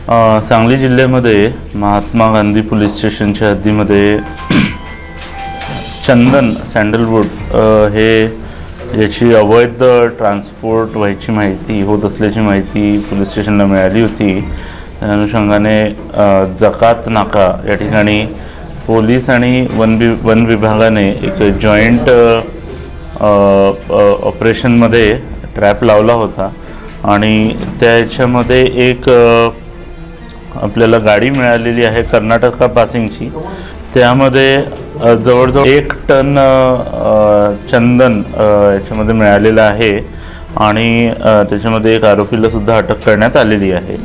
सांगली जिल्ह्यामध्ये महात्मा गांधी पोलीस स्टेशनच्या हद्दीमध्ये चंदन सॅन्डलवूड हे याची अवैध ट्रान्सपोर्ट व्हायची माहिती होत असल्याची माहिती पोलीस स्टेशनला मिळाली होती। त्या अनुषंगाने जकात नाका या ठिकाणी पोलीस आणि वन विभागाने एक जॉइंट ऑपरेशनमध्ये ट्रॅप लावला होता आणि त्याच्यामध्ये एक आपल्याला गाडी मिळालेली आहे कर्नाटका पासिंगची। त्यामध्ये जवळजवळ 1 टन चंदन याच्यामध्ये मिळालेलं आहे आणि त्याच्यामध्ये एक आरोपीला सुद्धा अटक करण्यात आलेली आहे।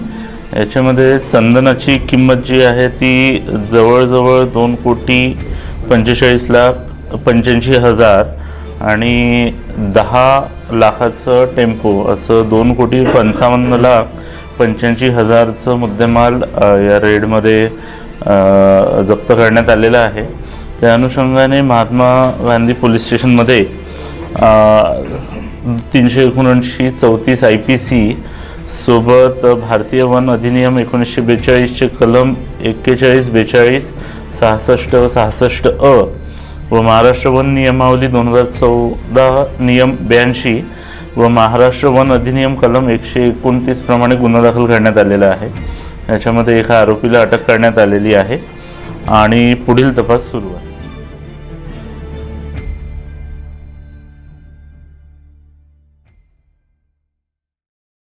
याच्यामध्ये चंदनाची किंमत जी आहे ती जवळजवळ 2,45,85,000 आणि 10 लाखाचं टेम्पो असं 2,55,85,000चं मुद्देमाल या रेडमध्ये जप्त करण्यात आलेला आहे। त्या अनुषंगाने महात्मा गांधी पोलीस स्टेशनमध्ये 379 IPC सोबत भारतीय वन अधिनियम 1942चे कलम 41, 42, 66, 66A व महाराष्ट्र वन नियमावली 2014 नियम 82 व महाराष्ट्र वन अधिनियम कलम 129 प्रमाणे गुन्हा दाखल करण्यात आलेला आहे। याच्यामध्ये एका आरोपीला अटक करण्यात आलेली आहे आणि पुढील तपास सुरू आहे।